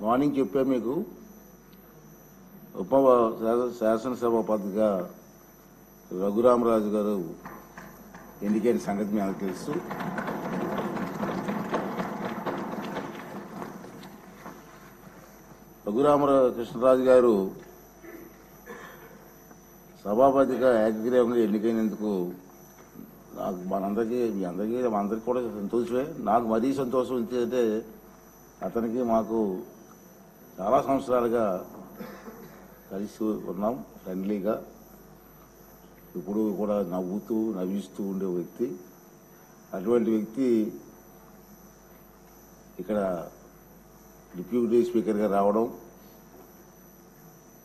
Morning చెప్పా మీకు ఉప శాసనసభాపతిగా రఘురామరాజు గారు ఎన్నికైన సంగతి మీ అందరికీ తెలుసు. కృష్ణరాజు గారు సభాపతిగా ఏకగ్రీవంగా ఎన్నికైనందుకు నాకు మీ అందరికీ కూడా సంతోషమే. నాకు మరీ సంతోషం ఏంటంటే అతనికి మాకు చాలా సంవత్సరాలుగా కలిసి ఉన్నాం, ఫ్రెండ్లీగా, ఇప్పుడు కూడా నవ్విస్తూ ఉండే వ్యక్తి. అటువంటి వ్యక్తి ఇక్కడ డిప్యూటీ స్పీకర్గా రావడం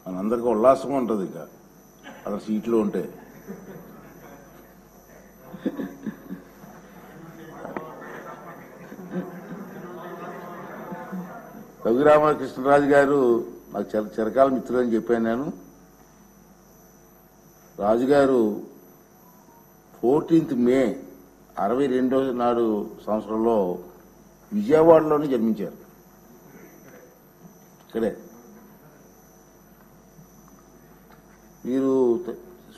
మనందరికీ ఉల్లాసంగా ఉంటుంది. ఇంకా అతను సీట్లో ఉంటే రఘురామకృష్ణరాజు గారు నాకు చిరకాల మిత్రులని చెప్పాను నేను. రాజుగారు 14th మే 62 నాడు సంవత్సరంలో విజయవాడలోనే జన్మించారు. ఇక్కడే వీరు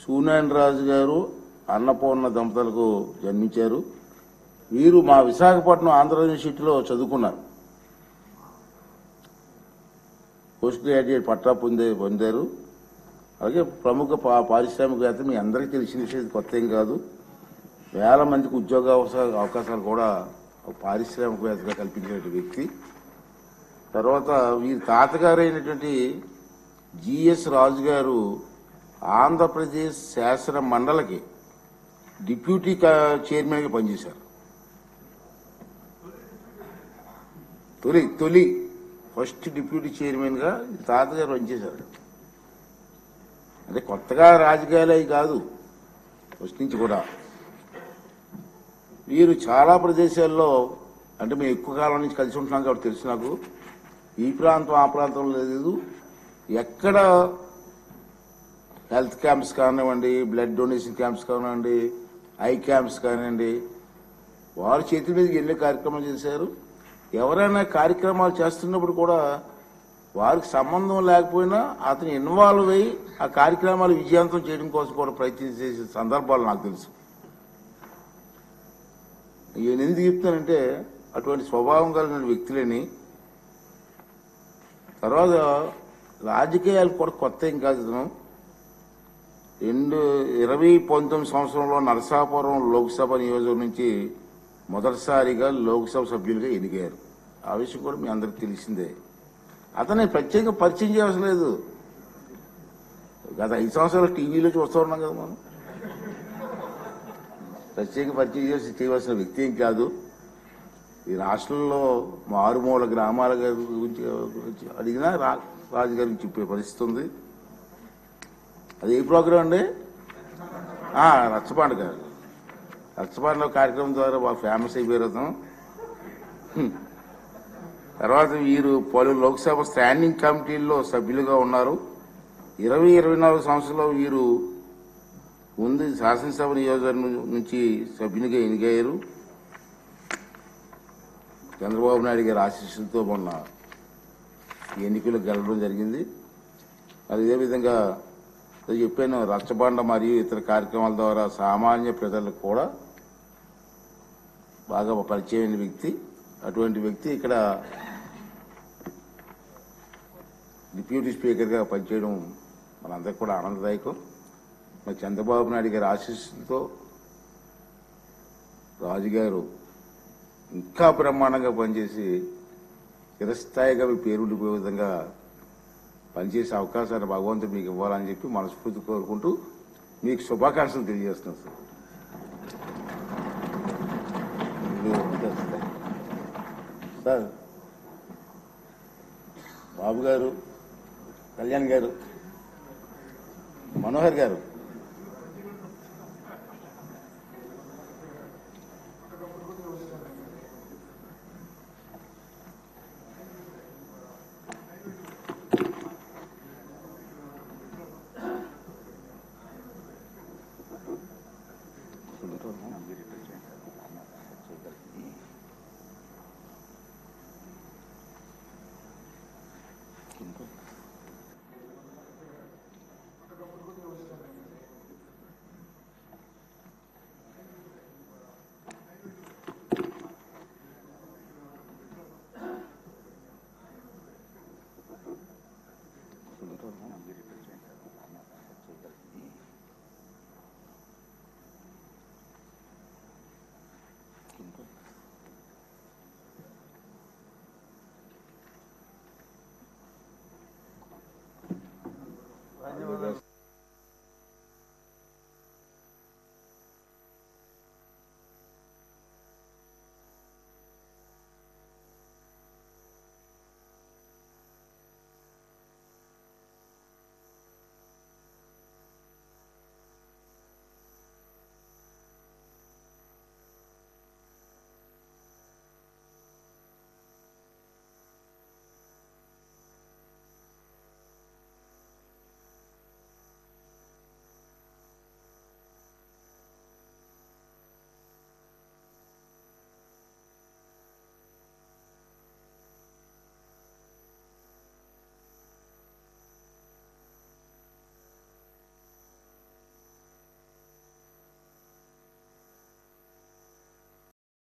సూనారాయణ రాజు గారు అన్నపూర్ణ దంపతులకు జన్మించారు. వీరు మా విశాఖపట్నం ఆంధ్ర యూనివర్సిటీలో చదువుకున్నారు. పోస్ట్ గ్రాడ్యుయేట్ పట్టా పొందారు. అలాగే ప్రముఖ పారిశ్రామికవేత్త, మీ అందరికీ తెలిసిన విషయం, కొత్త ఏం కాదు. వేల మందికి ఉద్యోగ అవకాశాలు కూడా పారిశ్రామికవేత్తగా కల్పించిన వ్యక్తి. తర్వాత వీరి తాతగారు అయినటువంటి జిఎస్ రాజు గారు ఆంధ్రప్రదేశ్ శాసన మండలికి డిప్యూటీ చైర్మన్గా పనిచేశారు. తొలి ఫస్ట్ డిప్యూటీ చైర్మన్ గా తాతగారు పనిచేశారు. అంటే కొత్తగా రాజకీయాలు అవి కాదు, ఫస్ట్ నుంచి కూడా. వీరు చాలా ప్రదేశాల్లో, అంటే మేము ఎక్కువ కాలం నుంచి కలిసి ఉంటున్నాం కాబట్టి తెలుసు నాకు. ఈ ప్రాంతం ఆ ప్రాంతంలో లేదు, ఎక్కడ హెల్త్ క్యాంప్స్ కానివ్వండి, బ్లడ్ డొనేషన్ క్యాంప్స్ కానివ్వండి, ఐ క్యాంప్స్ కానివ్వండి, వారి చేతి మీద ఎన్నో కార్యక్రమాలు చేశారు. ఎవరైనా కార్యక్రమాలు చేస్తున్నప్పుడు కూడా వారికి సంబంధం లేకపోయినా అతను ఇన్వాల్వ్ అయ్యి ఆ కార్యక్రమాలు విజయవంతం చేయడం కోసం కూడా ప్రయత్నం చేసే సందర్భాలు నాకు తెలుసు. నేను ఎందుకు చెప్తానంటే అటువంటి స్వభావం కలిగిన వ్యక్తులని. తర్వాత రాజకీయాలు కూడా కొత్త ఏం కాదు. 2019 సంవత్సరంలో నరసాపురం లోక్సభ నియోజకవర్గం నుంచి మొదటిసారిగా లోక్సభ సభ్యులుగా ఎన్నికయ్యారు. ఆ విషయం కూడా మీ అందరికి తెలిసిందే. అతన్ని ప్రత్యేకంగా పరిచయం చేయవలసిన లేదు. గత 5 సంవత్సరాలు టీవీలో చూస్తూ ఉన్నాం కదా మనం. ప్రత్యేకంగా పరిచయం చేయవలసిన వ్యక్తి ఏం కాదు. ఈ రాష్ట్రంలో మారుమూల గ్రామాల గురించి అడిగినా రాజుగారి గురించి చెప్పే పరిస్థితి ఉంది. అది ఏ ప్రోగ్రాం అండి? రచ్చబండ గారు. రచ్చబండలో కార్యక్రమం ద్వారా బాగా ఫేమస్ అయిపోయారు అతను. తర్వాత వీరు పలు లోక్సభ స్టాండింగ్ కమిటీల్లో సభ్యులుగా ఉన్నారు. 20-24 సంవత్సరంలో వీరు ముందు శాసనసభ నియోజకవర్గం నుంచి సభ్యునిగా ఎన్నికయ్యారు. చంద్రబాబు నాయుడు గారి ఆశీస్సులతో మొన్న ఎన్నికలు గెలవడం జరిగింది. మరి ఇదే విధంగా చెప్పాను, రచ్చబండ మరియు ఇతర కార్యక్రమాల ద్వారా సామాన్య ప్రజలకు కూడా బాగా పరిచయమైన వ్యక్తి. అటువంటి వ్యక్తి ఇక్కడ డిప్యూటీ స్పీకర్గా పనిచేయడం మనందరికీ కూడా ఆనందదాయకం. మరి చంద్రబాబు నాయుడు గారి ఆశీస్సులతో రాజుగారు ఇంకా బ్రహ్మాండంగా పనిచేసి చిరస్థాయిగా మీ పేరుండిపోయే విధంగా పనిచేసే అవకాశాన్ని భగవంతుడు మీకు ఇవ్వాలని చెప్పి మనస్ఫూర్తి కోరుకుంటూ మీకు శుభాకాంక్షలు తెలియజేస్తున్నాను సార్. సార్ బాబు గారు, కళ్యాణ్ గారు, మనోహర్ గారు, ధన్యవాదాలు.